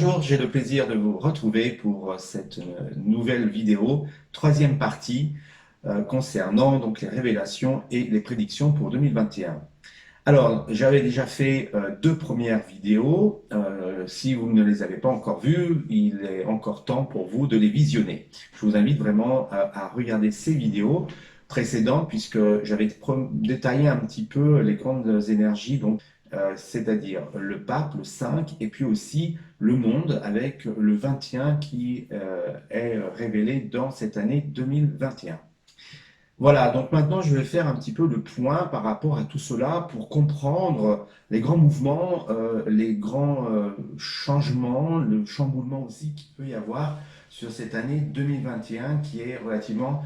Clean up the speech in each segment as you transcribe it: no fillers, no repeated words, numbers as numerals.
Bonjour, j'ai le plaisir de vous retrouver pour cette nouvelle vidéo, troisième partie concernant donc les révélations et les prédictions pour 2021. Alors, j'avais déjà fait deux premières vidéos. Si vous ne les avez pas encore vues, il est encore temps pour vous de les visionner. Je vous invite vraiment à regarder ces vidéos précédentes puisque j'avais détaillé un petit peu les grandes énergies, donc c'est-à-dire le pape, le 5, et puis aussi le monde avec le 21 qui est révélé dans cette année 2021. Voilà, donc maintenant je vais faire un petit peu le point par rapport à tout cela pour comprendre les grands mouvements, les grands changements, le chamboulement aussi qu'il peut y avoir sur cette année 2021 qui est relativement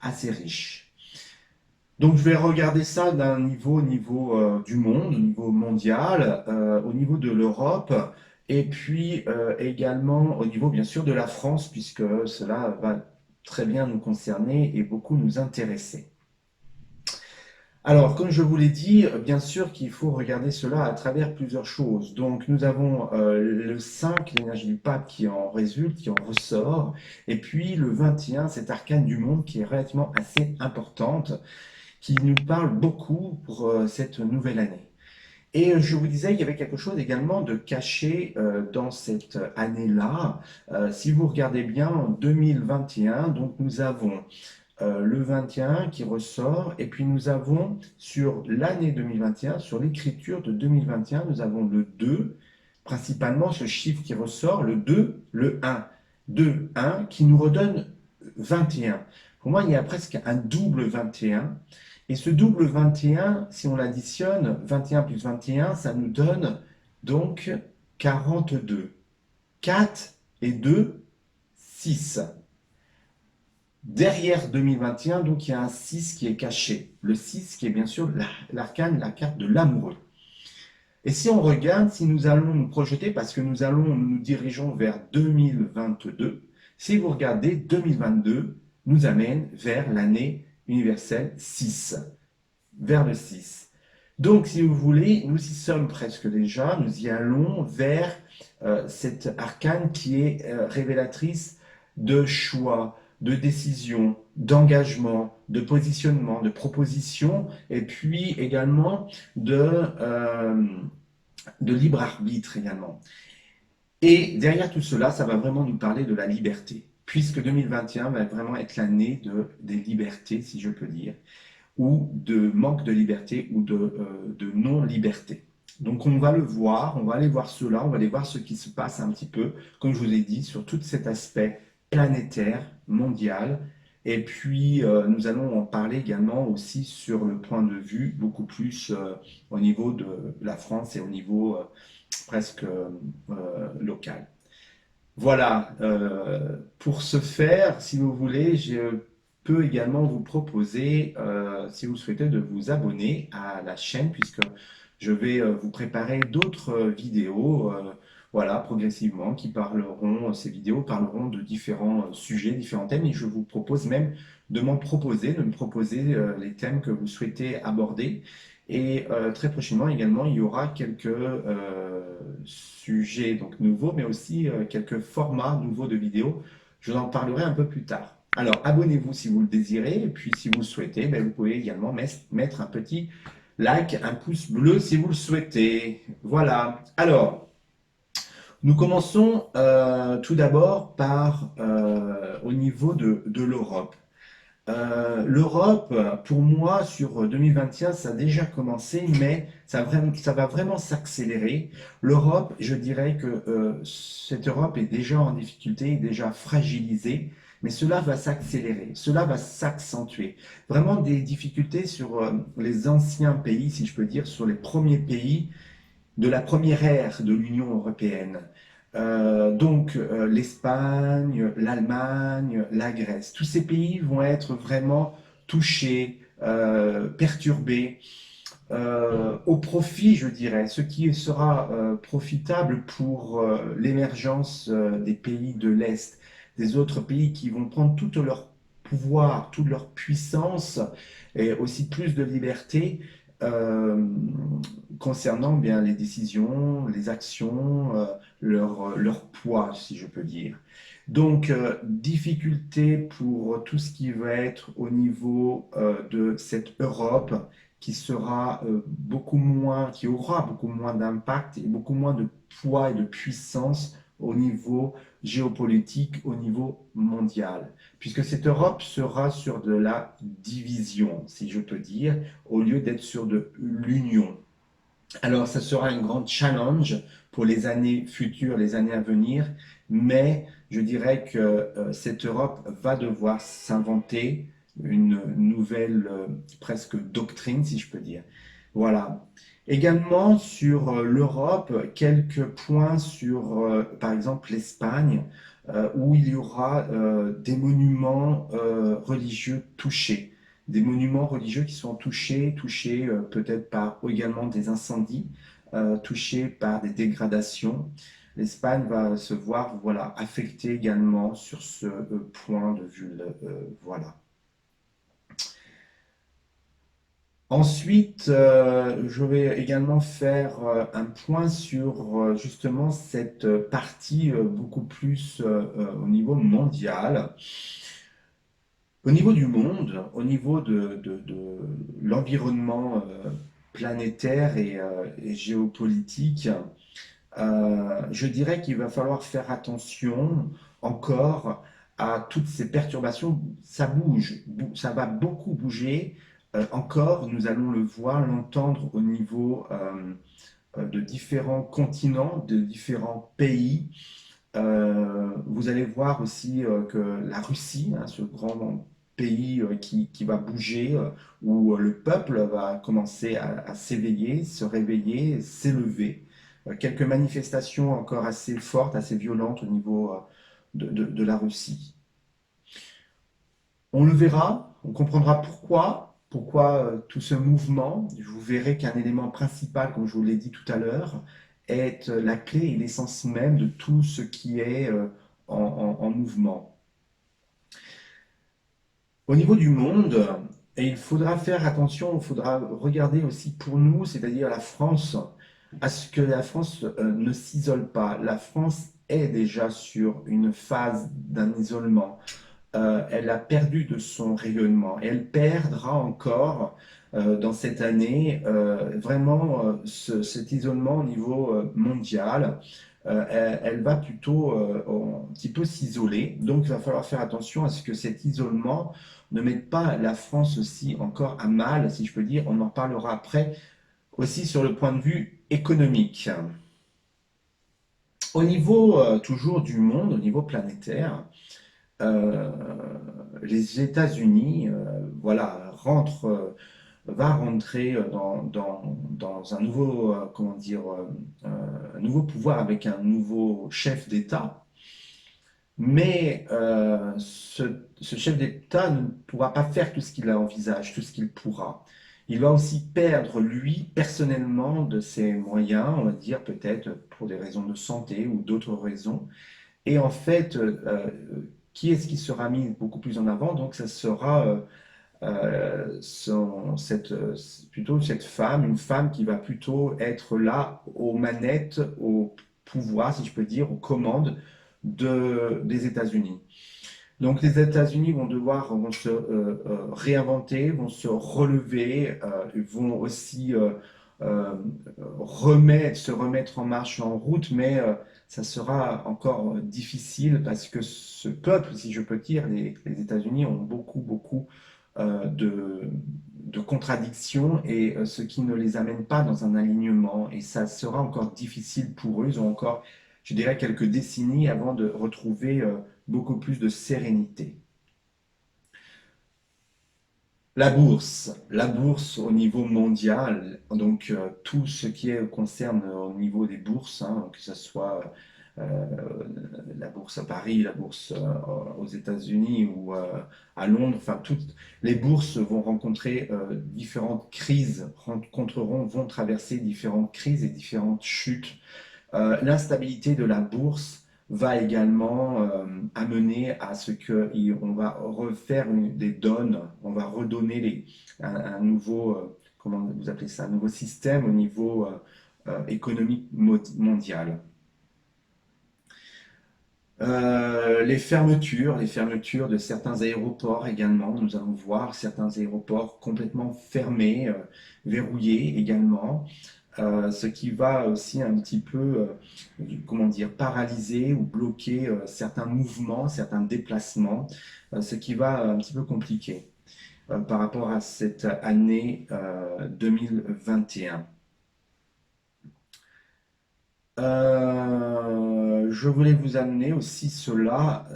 assez riche. Donc je vais regarder ça d'un niveau du monde, au niveau mondial, au niveau de l'Europe, et puis également au niveau bien sûr de la France, puisque cela va très bien nous concerner et beaucoup nous intéresser. Alors, comme je vous l'ai dit, bien sûr qu'il faut regarder cela à travers plusieurs choses. Donc, nous avons le 5, l'énergie du pape qui en résulte, qui en ressort, et puis le 21, cet arcane du monde qui est relativement assez importante, qui nous parle beaucoup pour cette nouvelle année. Et je vous disais, il y avait quelque chose également de caché dans cette année-là. Si vous regardez bien, en 2021, donc nous avons le 21 qui ressort, et puis nous avons sur l'année 2021, sur l'écriture de 2021, nous avons le 2, principalement ce chiffre qui ressort, le 2, le 1. 2, 1, qui nous redonne 21. Pour moi, il y a presque un double 21. Et ce double 21, si on l'additionne, 21 plus 21, ça nous donne donc 42. 4 et 2, 6. Derrière 2021, donc il y a un 6 qui est caché. Le 6 qui est bien sûr l'arcane, la carte de l'amoureux. Et si on regarde, si nous allons nous projeter, parce que nous dirigeons vers 2022, si vous regardez, 2022 nous amène vers l'année universelle 6, vers le 6. Donc, si vous voulez, nous y sommes presque déjà, nous y allons vers cette arcane qui est révélatrice de choix, de décision, d'engagement, de positionnement, de proposition, et puis également euh, de libre arbitre également. Et derrière tout cela, ça va vraiment nous parler de la liberté, puisque 2021 va vraiment être l'année des libertés, si je peux dire, ou de manque de liberté ou de non-liberté. Donc on va le voir, on va aller voir cela, on va aller voir ce qui se passe un petit peu, comme je vous ai dit, sur tout cet aspect planétaire, mondial. Et puis nous allons en parler également aussi sur le point de vue beaucoup plus au niveau de la France et au niveau presque local. Voilà, pour ce faire, si vous voulez, je peux également vous proposer, si vous souhaitez, de vous abonner à la chaîne, puisque je vais vous préparer d'autres vidéos, voilà, progressivement, ces vidéos parleront de différents sujets, différents thèmes, et je vous propose même de me proposer les thèmes que vous souhaitez aborder. Et très prochainement également, il y aura quelques sujets donc nouveaux, mais aussi quelques formats nouveaux de vidéos. Je vous en parlerai un peu plus tard. Alors, abonnez-vous si vous le désirez, et puis si vous le souhaitez, ben, vous pouvez également mettre un petit like, un pouce bleu si vous le souhaitez. Voilà. Alors, nous commençons tout d'abord par au niveau de l'Europe. L'Europe, pour moi, sur 2021, ça a déjà commencé, mais ça va vraiment s'accélérer. L'Europe, je dirais que cette Europe est déjà en difficulté, déjà fragilisée, mais cela va s'accélérer, cela va s'accentuer. Vraiment des difficultés sur les anciens pays, si je peux dire, sur les premiers pays de la première ère de l'Union européenne. Donc l'Espagne, l'Allemagne, la Grèce, tous ces pays vont être vraiment touchés, perturbés, au profit, je dirais, ce qui sera profitable pour l'émergence des pays de l'Est, des autres pays qui vont prendre tout leur pouvoir, toute leur puissance et aussi plus de liberté euh, concernant bien les décisions, les actions, leur poids, si je peux dire. Donc, difficulté pour tout ce qui va être au niveau de cette Europe qui sera beaucoup moins, qui aura beaucoup moins d'impact et beaucoup moins de poids et de puissance au niveau géopolitique, au niveau mondial. Puisque cette Europe sera sur de la division, si je peux dire, au lieu d'être sur de l'union. Alors, ça sera un grand challenge pour les années futures, les années à venir, mais je dirais que cette Europe va devoir s'inventer une nouvelle presque doctrine, si je peux dire. Voilà. Également sur l'Europe, quelques points sur, par exemple, l'Espagne, où il y aura des monuments religieux touchés, des monuments religieux qui sont touchés peut-être par également des incendies, touchés par des dégradations. L'Espagne va se voir voilà, affectée également sur ce point de vue. Voilà. Ensuite, je vais également faire un point sur justement cette partie beaucoup plus au niveau mondial. Au niveau du monde, au niveau de l'environnement planétaire et géopolitique, je dirais qu'il va falloir faire attention encore à toutes ces perturbations. Ça bouge, ça va beaucoup bouger. Encore, nous allons le voir, l'entendre au niveau de différents continents, de différents pays. Vous allez voir aussi que la Russie, hein, ce grand pays qui va bouger, où le peuple va commencer à s'éveiller, se réveiller, s'élever. Quelques manifestations encore assez fortes, assez violentes au niveau de la Russie. On le verra, on comprendra pourquoi tout ce mouvement. Vous verrez qu'un élément principal, comme je vous l'ai dit tout à l'heure, est la clé et l'essence même de tout ce qui est en mouvement. Au niveau du monde, et il faudra faire attention, il faudra regarder aussi pour nous, c'est-à-dire la France, à ce que la France ne s'isole pas. La France est déjà sur une phase d'un isolement. Elle a perdu de son rayonnement. Et elle perdra encore dans cette année vraiment cet isolement au niveau mondial. Elle va plutôt un petit peu s'isoler. Donc il va falloir faire attention à ce que cet isolement ne mette pas la France aussi encore à mal, si je peux dire. On en parlera après aussi sur le point de vue économique. Au niveau toujours du monde, au niveau planétaire, euh, les États-Unis, voilà, va rentrer dans un nouveau, comment dire, un nouveau pouvoir avec un nouveau chef d'État. Mais ce chef d'État ne pourra pas faire tout ce qu'il envisage, tout ce qu'il pourra. Il va aussi perdre, lui, personnellement, de ses moyens, on va dire peut-être pour des raisons de santé ou d'autres raisons. Et en fait, qui est-ce qui sera mis beaucoup plus en avant? Donc, ça sera plutôt cette femme, une femme qui va plutôt être là aux manettes, au pouvoir, si je peux dire, aux commandes des États-Unis. Donc, les États-Unis vont se réinventer, vont se relever, vont aussi euh, se remettre en marche, en route, mais ça sera encore difficile parce que ce peuple, si je peux dire, les États-Unis ont beaucoup de contradictions et ce qui ne les amène pas dans un alignement. Et ça sera encore difficile pour eux. Ils ont encore, je dirais, quelques décennies avant de retrouver beaucoup plus de sérénité. La bourse au niveau mondial, donc tout ce qui concerne au niveau des bourses, hein, que ce soit euh, la bourse à Paris, la bourse aux États-Unis ou à Londres, enfin toutes les bourses vont rencontrer différentes crises, vont traverser différentes crises et différentes chutes. L'instabilité de la bourse va également amener à ce qu'on va refaire des donnes, on va redonner un nouveau comment vous appelez ça, un nouveau système au niveau économique mondial. Les fermetures de certains aéroports également. Nous allons voir certains aéroports complètement fermés, verrouillés également, ce qui va aussi un petit peu, comment dire, paralyser ou bloquer certains mouvements, certains déplacements, ce qui va un petit peu compliquer par rapport à cette année 2021. Je voulais vous amener aussi cela,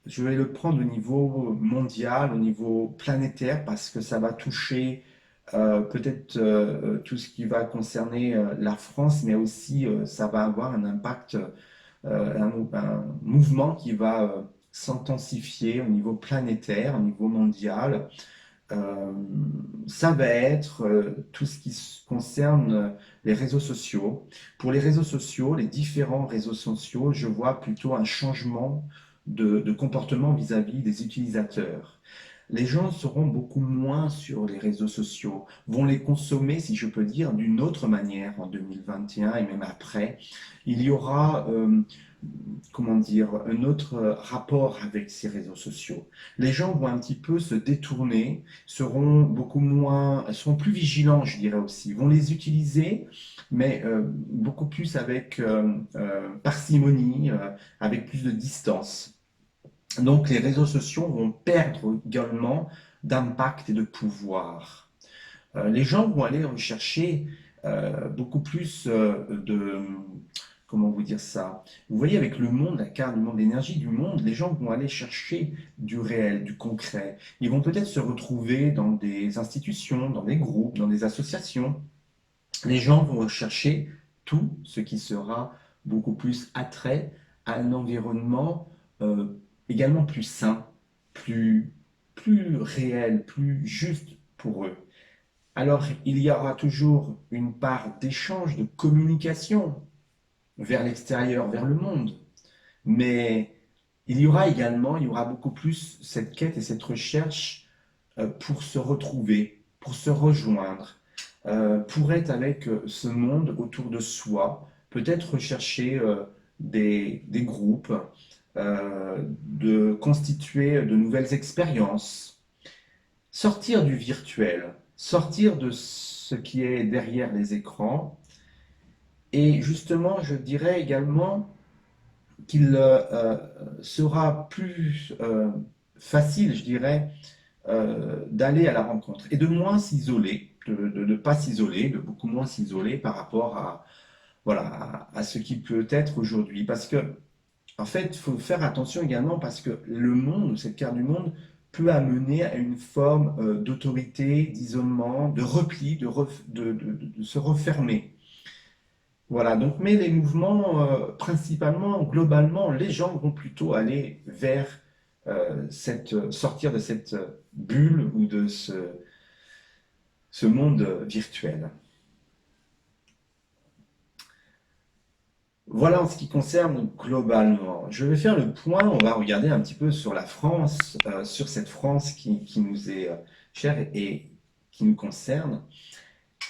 je vais le prendre au niveau mondial, au niveau planétaire, parce que ça va toucher peut-être tout ce qui va concerner la France, mais aussi ça va avoir un impact, un mouvement qui va s'intensifier au niveau planétaire, au niveau mondial. Euh, Ça va être tout ce qui concerne les réseaux sociaux. Pour les réseaux sociaux, les différents réseaux sociaux, je vois plutôt un changement de comportement vis-à-vis des utilisateurs. Les gens seront beaucoup moins sur les réseaux sociaux, vont les consommer, si je peux dire, d'une autre manière en 2021 et même après. Il y aura, comment dire, un autre rapport avec ces réseaux sociaux. Les gens vont un petit peu se détourner, seront beaucoup moins, seront plus vigilants, je dirais aussi, vont les utiliser, mais beaucoup plus avec parcimonie, avec plus de distance. Donc les réseaux sociaux vont perdre également d'impact et de pouvoir. Les gens vont aller rechercher beaucoup plus comment vous dire ça? Vous voyez, avec le monde, la carte du monde, l'énergie du monde, les gens vont aller chercher du réel, du concret. Ils vont peut-être se retrouver dans des institutions, dans des groupes, dans des associations. Les gens vont rechercher tout ce qui sera beaucoup plus attrait à un environnement également plus sain, plus, plus réel, plus juste pour eux. Alors, il y aura toujours une part d'échange, de communication vers l'extérieur, vers le monde. Mais il y aura beaucoup plus cette quête et cette recherche pour se retrouver, pour se rejoindre, pour être avec ce monde autour de soi, peut-être rechercher des groupes, de constituer de nouvelles expériences, sortir du virtuel, sortir de ce qui est derrière les écrans. Et justement, je dirais également qu'il sera plus facile, je dirais, d'aller à la rencontre et de moins s'isoler, de ne pas s'isoler, de beaucoup moins s'isoler par rapport à, voilà, à ce qui peut être aujourd'hui. Parce que, en fait, il faut faire attention également parce que le monde, cette carte du monde, peut amener à une forme d'autorité, d'isolement, de repli, de se refermer. Voilà, donc, mais les mouvements, principalement, globalement, les gens vont plutôt aller vers sortir de cette bulle ou de ce monde virtuel. Voilà en ce qui concerne globalement. Je vais faire le point, on va regarder un petit peu sur la France, sur cette France qui nous est chère et qui nous concerne.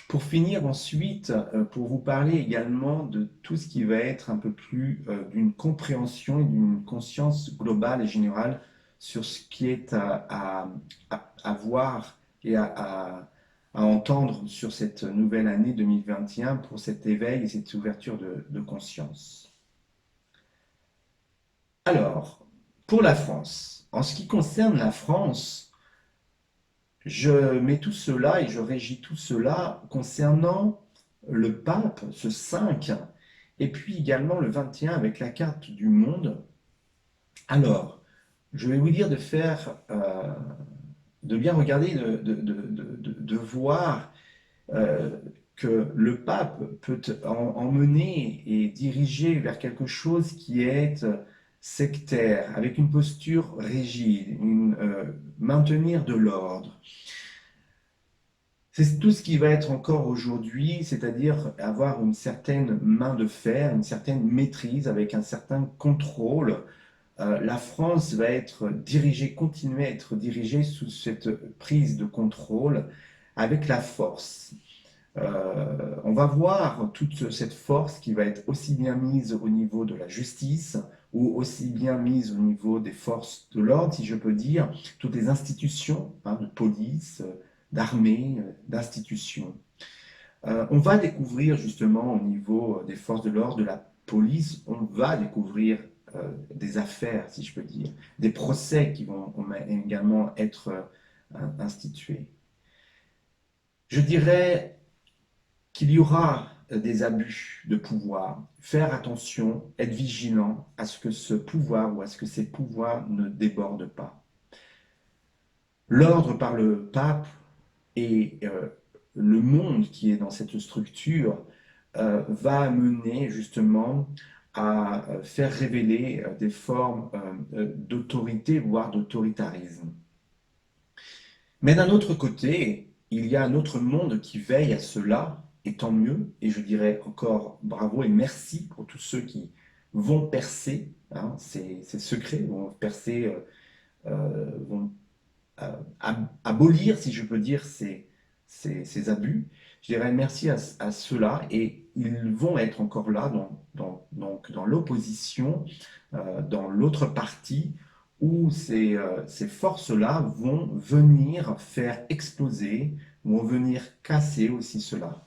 Pour finir ensuite, pour vous parler également de tout ce qui va être un peu plus d'une compréhension et d'une conscience globale et générale sur ce qui est à voir et à entendre sur cette nouvelle année 2021 pour cet éveil et cette ouverture de conscience. Alors, pour la France, en ce qui concerne la France, je mets tout cela et je régis tout cela concernant le pape, ce 5, et puis également le 21 avec la carte du monde. Alors, je vais vous dire de faire, de bien regarder, de voir que le pape peut emmener et diriger vers quelque chose qui est sectaire, avec une posture rigide, maintenir de l'ordre. C'est tout ce qui va être encore aujourd'hui, c'est-à-dire avoir une certaine main de fer, une certaine maîtrise, avec un certain contrôle. La France va être dirigée, continuer à être dirigée sous cette prise de contrôle. avec la force. On va voir toute cette force qui va être aussi bien mise au niveau de la justice ou aussi bien mise au niveau des forces de l'ordre, si je peux dire, toutes les institutions, hein, de police, d'armée, d'institutions. On va découvrir justement au niveau des forces de l'ordre, de la police, on va découvrir des affaires, si je peux dire, des procès qui vont également être institués. Je dirais qu'il y aura des abus de pouvoir. Faire attention, être vigilant à ce que ce pouvoir ou à ce que ces pouvoirs ne débordent pas. L'ordre par le pape et le monde qui est dans cette structure va mener justement à faire révéler des formes d'autorité, voire d'autoritarisme. Mais d'un autre côté, il y a un autre monde qui veille à cela, et tant mieux, et je dirais encore bravo et merci pour tous ceux qui vont percer hein, ces secrets, vont percer, vont abolir, si je peux dire, ces abus. Je dirais merci à ceux-là, et ils vont être encore là donc dans l'opposition, dans l'autre partie, où ces forces-là vont venir faire exploser, vont venir casser aussi cela.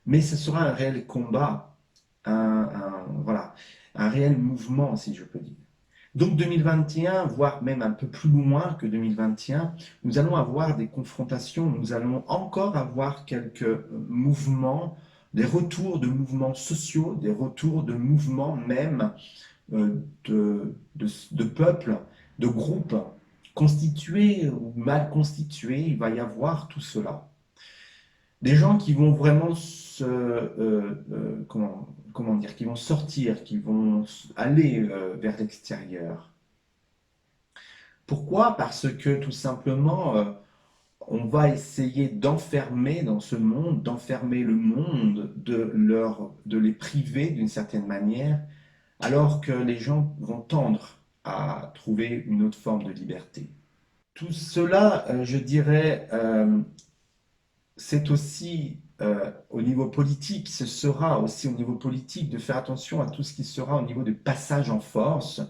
Mais ce sera un réel combat, voilà, un réel mouvement, si je peux dire. Donc 2021, voire même un peu plus loin que 2021, nous allons avoir des confrontations, nous allons encore avoir quelques mouvements, des retours de mouvements sociaux, des retours de mouvements même de peuples, de groupes constitués ou mal constitués, il va y avoir tout cela. Des gens qui vont vraiment comment dire, qui vont sortir, qui vont aller vers l'extérieur. Pourquoi? Parce que tout simplement, on va essayer d'enfermer dans ce monde, d'enfermer le monde, de les priver d'une certaine manière, alors que les gens vont tendre à trouver une autre forme de liberté. Tout cela, je dirais, c'est aussi au niveau politique, ce sera aussi au niveau politique de faire attention à tout ce qui sera au niveau du passage en force,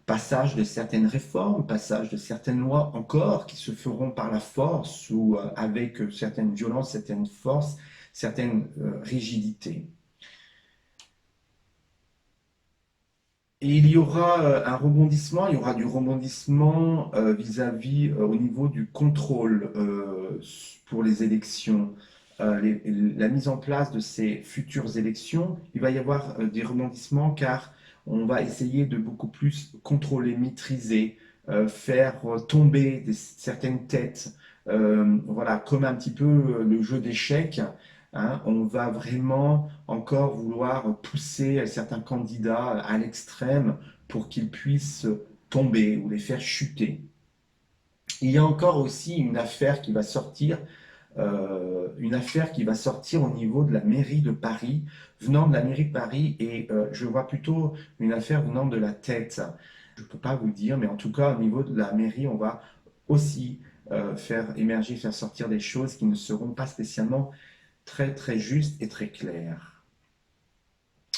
passage de certaines réformes, passage de certaines lois encore qui se feront par la force ou avec certaines violences, certaines forces, certaines rigidités. Et il y aura un rebondissement, il y aura du rebondissement vis-à-vis au niveau du contrôle pour les élections. La mise en place de ces futures élections, il va y avoir des rebondissements car on va essayer de beaucoup plus contrôler, maîtriser, faire tomber certaines têtes. Voilà, comme un petit peu le jeu d'échecs. Hein, on va vraiment encore vouloir pousser certains candidats à l'extrême pour qu'ils puissent tomber ou les faire chuter. Il y a encore aussi une affaire qui va sortir au niveau de la mairie de Paris, venant de la mairie de Paris, et je vois plutôt une affaire venant de la tête. Je ne peux pas vous dire, mais en tout cas, au niveau de la mairie, on va aussi faire émerger, faire sortir des choses qui ne seront pas spécialement très très juste et très clair.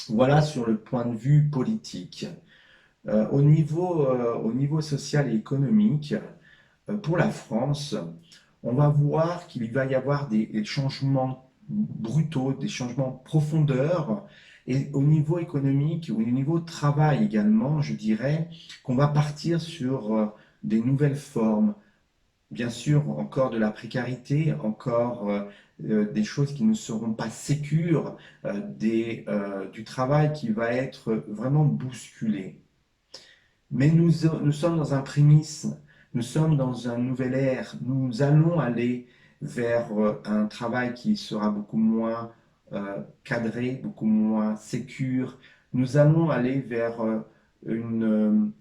Voilà sur le point de vue politique. Au niveau social et économique, pour la France, on va voir qu'il va y avoir des changements brutaux, des changements profondeurs. Et au niveau économique ou au niveau travail également, je dirais qu'on va partir sur des nouvelles formes, bien sûr, encore de la précarité, encore des choses qui ne seront pas sécures, du travail qui va être vraiment bousculé. Mais nous sommes dans un prémisse, nous sommes dans un nouvel ère, nous allons aller vers un travail qui sera beaucoup moins cadré, beaucoup moins sécure. Nous allons aller vers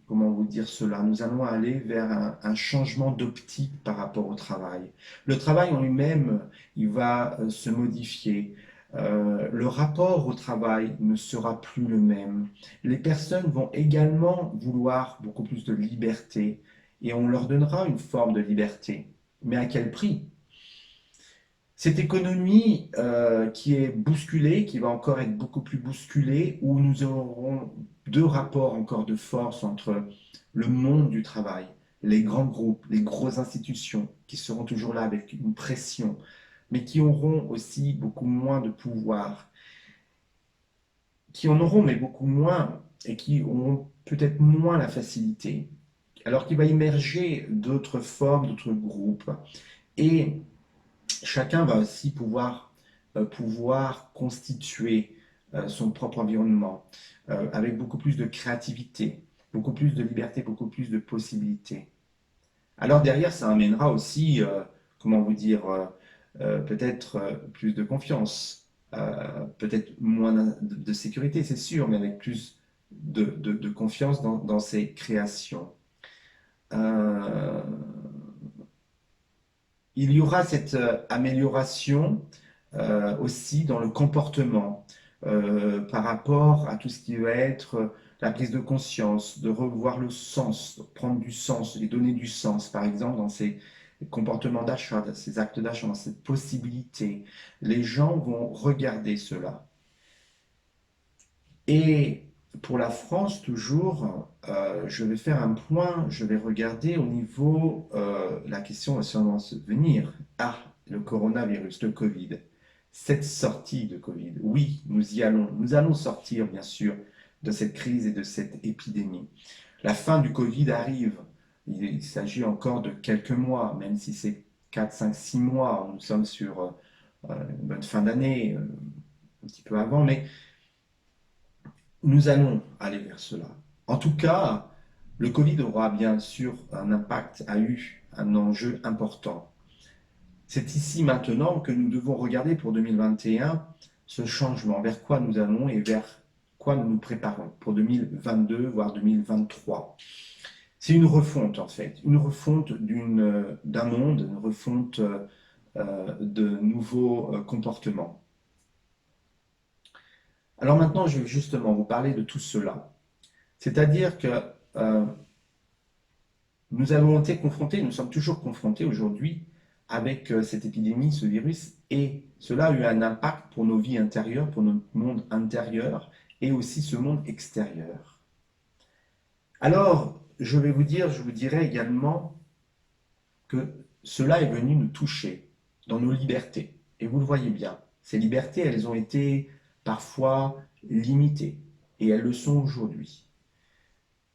comment vous dire cela, nous allons aller vers un changement d'optique par rapport au travail. Le travail en lui-même, il va se modifier. Le rapport au travail ne sera plus le même. Les personnes vont également vouloir beaucoup plus de liberté et on leur donnera une forme de liberté. Mais à quel prix? Cette économie qui est bousculée, qui va encore être beaucoup plus bousculée, où nous aurons deux rapports encore de force entre le monde du travail, les grands groupes, les grosses institutions qui seront toujours là avec une pression, mais qui auront aussi beaucoup moins de pouvoir, qui en auront mais beaucoup moins et qui auront peut-être moins la facilité, alors qu'il va émerger d'autres formes, d'autres groupes. Et chacun va aussi pouvoir constituer son propre environnement avec beaucoup plus de créativité, beaucoup plus de liberté, beaucoup plus de possibilités. Alors derrière, ça amènera aussi, comment vous dire, peut-être plus de confiance, peut-être moins de sécurité, c'est sûr, mais avec plus de confiance dans ces créations. Euh, il y aura cette amélioration aussi dans le comportement par rapport à tout ce qui va être la prise de conscience, de revoir le sens, de prendre du sens, de donner du sens, par exemple, dans ces comportements d'achat, dans ces actes d'achat, dans cette possibilité. Les gens vont regarder cela. Et pour la France, toujours, je vais faire un point, je vais regarder au niveau, la question va sûrement se venir. Ah, le coronavirus, le Covid, cette sortie de Covid, oui, nous y allons. Nous allons sortir, bien sûr, de cette crise et de cette épidémie. La fin du Covid arrive. Il s'agit encore de quelques mois, même si c'est 4, 5, 6 mois. Nous sommes sur une bonne fin d'année, un petit peu avant, mais nous allons aller vers cela. En tout cas, le Covid aura bien sûr un impact, a eu un enjeu important. C'est ici maintenant que nous devons regarder pour 2021 ce changement, vers quoi nous allons et vers quoi nous nous préparons pour 2022, voire 2023. C'est une refonte en fait, une refonte d'un monde, une refonte de nouveaux comportements. Alors maintenant, je vais justement vous parler de tout cela. C'est-à-dire que euh, nous avons été confrontés, nous sommes toujours confrontés aujourd'hui avec cette épidémie, ce virus, et cela a eu un impact pour nos vies intérieures, pour notre monde intérieur, et aussi ce monde extérieur. Alors, je vous dirais également que cela est venu nous toucher dans nos libertés. Et vous le voyez bien, ces libertés, elles ont été parfois limitées, et elles le sont aujourd'hui.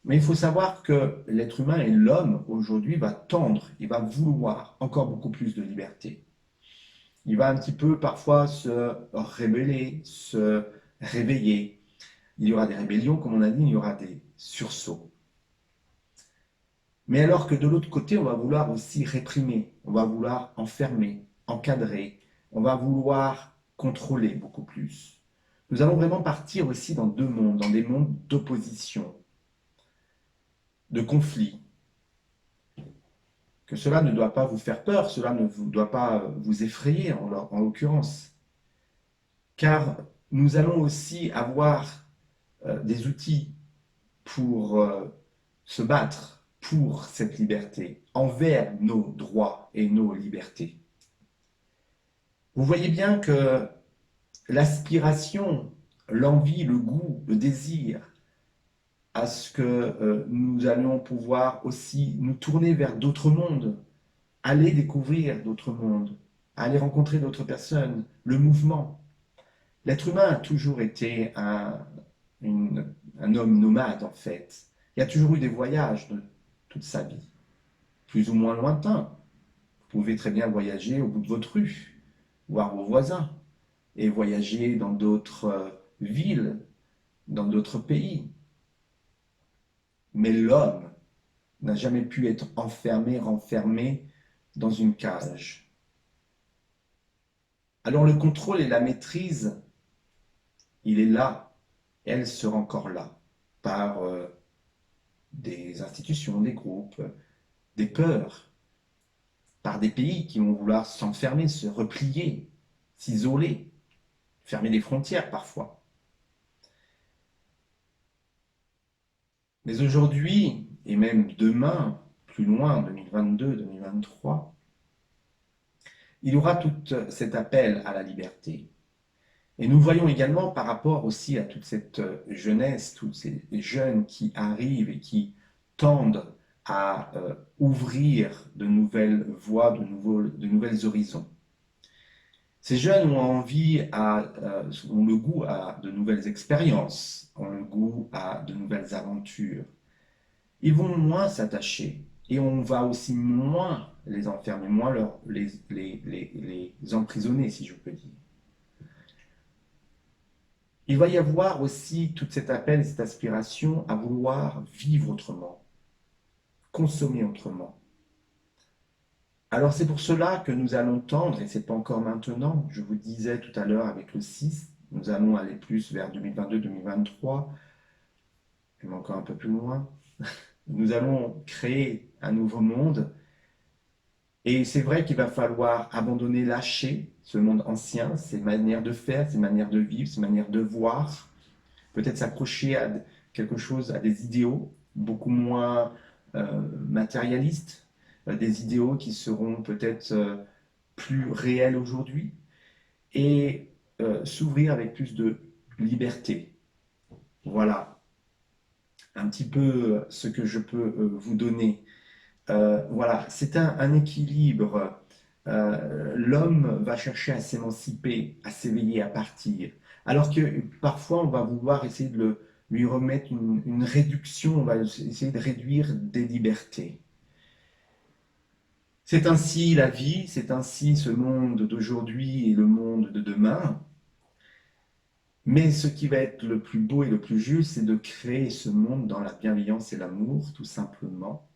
Mais il faut savoir que l'être humain et l'homme aujourd'hui va tendre, il va vouloir encore beaucoup plus de liberté. Il va un petit peu parfois se rébeller, se réveiller. Il y aura des rébellions, comme on a dit, il y aura des sursauts. Mais alors que de l'autre côté, on va vouloir aussi réprimer, on va vouloir enfermer, encadrer, on va vouloir contrôler beaucoup plus. Nous allons vraiment partir aussi dans deux mondes, dans des mondes d'opposition, de conflit. Que cela ne doit pas vous faire peur, cela ne doit pas vous effrayer en l'occurrence, car nous allons aussi avoir des outils pour se battre pour cette liberté, envers nos droits et nos libertés. Vous voyez bien que l'aspiration, l'envie, le goût, le désir à ce que nous allons pouvoir aussi nous tourner vers d'autres mondes, aller découvrir d'autres mondes, aller rencontrer d'autres personnes, le mouvement. L'être humain a toujours été un homme nomade en fait. Il y a toujours eu des voyages de toute sa vie, plus ou moins lointains. Vous pouvez très bien voyager au bout de votre rue, voir vos voisins, et voyager dans d'autres villes, dans d'autres pays. Mais l'homme n'a jamais pu être enfermé, renfermé dans une cage. Alors le contrôle et la maîtrise, il est là, elle sera encore là, par des institutions, des groupes, des peurs, par des pays qui vont vouloir s'enfermer, se replier, s'isoler, fermer les frontières parfois. Mais aujourd'hui, et même demain, plus loin, 2022, 2023, il y aura tout cet appel à la liberté. Et nous voyons également par rapport aussi à toute cette jeunesse, tous ces jeunes qui arrivent et qui tendent à ouvrir de nouvelles voies, de nouvelles horizons. Ces jeunes ont ont le goût à de nouvelles expériences, ont le goût à de nouvelles aventures. Ils vont moins s'attacher et on va aussi moins les enfermer, moins les emprisonner, si je peux dire. Il va y avoir aussi tout cet appel, cette aspiration à vouloir vivre autrement, consommer autrement. Alors c'est pour cela que nous allons tendre, et c'est pas encore maintenant, je vous disais tout à l'heure avec le 6, nous allons aller plus vers 2022-2023, même encore un peu plus loin. Nous allons créer un nouveau monde, et c'est vrai qu'il va falloir abandonner, lâcher ce monde ancien, ses manières de faire, ses manières de vivre, ses manières de voir, peut-être s'accrocher à quelque chose, à des idéaux beaucoup moins matérialistes, des idéaux qui seront peut-être plus réels aujourd'hui, et s'ouvrir avec plus de liberté. Voilà un petit peu ce que je peux vous donner. Voilà, c'est un équilibre. L'homme va chercher à s'émanciper, à s'éveiller, à partir. Alors que parfois, on va vouloir essayer de lui remettre une réduction, on va essayer de réduire des libertés. C'est ainsi la vie, c'est ainsi ce monde d'aujourd'hui et le monde de demain. Mais ce qui va être le plus beau et le plus juste, c'est de créer ce monde dans la bienveillance et l'amour, tout simplement.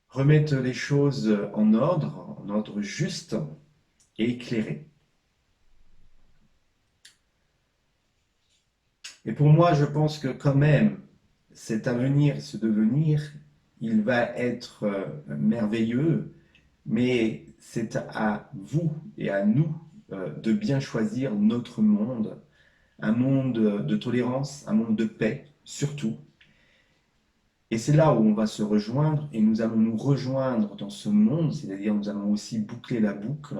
Remettre les choses en ordre juste et éclairé. Et pour moi, je pense que quand même, cet avenir, ce devenir, il va être merveilleux, mais c'est à vous et à nous de bien choisir notre monde, un monde de tolérance, un monde de paix, surtout. Et c'est là où on va se rejoindre et nous allons nous rejoindre dans ce monde, c'est-à-dire nous allons aussi boucler la boucle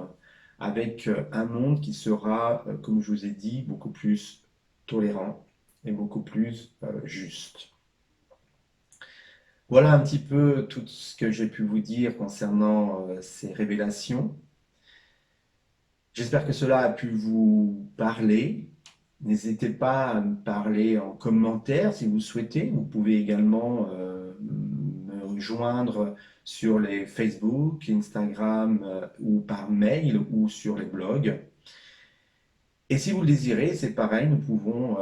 avec un monde qui sera, comme je vous ai dit, beaucoup plus tolérant et beaucoup plus juste. Voilà un petit peu tout ce que j'ai pu vous dire concernant ces révélations. J'espère que cela a pu vous parler. N'hésitez pas à me parler en commentaire si vous souhaitez. Vous pouvez également me rejoindre sur les Facebook, Instagram ou par mail ou sur les blogs. Et si vous le désirez, c'est pareil, nous pouvons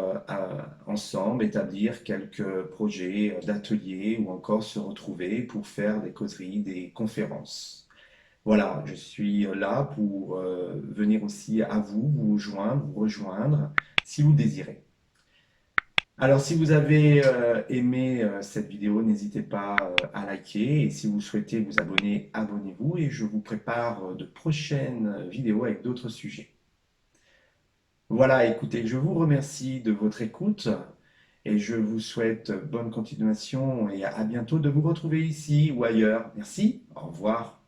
ensemble établir quelques projets d'ateliers ou encore se retrouver pour faire des causeries, des conférences. Voilà, je suis là pour venir aussi à vous, vous rejoindre, si vous le désirez. Alors, si vous avez aimé cette vidéo, n'hésitez pas à liker et si vous souhaitez vous abonner, abonnez-vous et je vous prépare de prochaines vidéos avec d'autres sujets. Voilà, écoutez, je vous remercie de votre écoute et je vous souhaite bonne continuation et à bientôt de vous retrouver ici ou ailleurs. Merci, au revoir.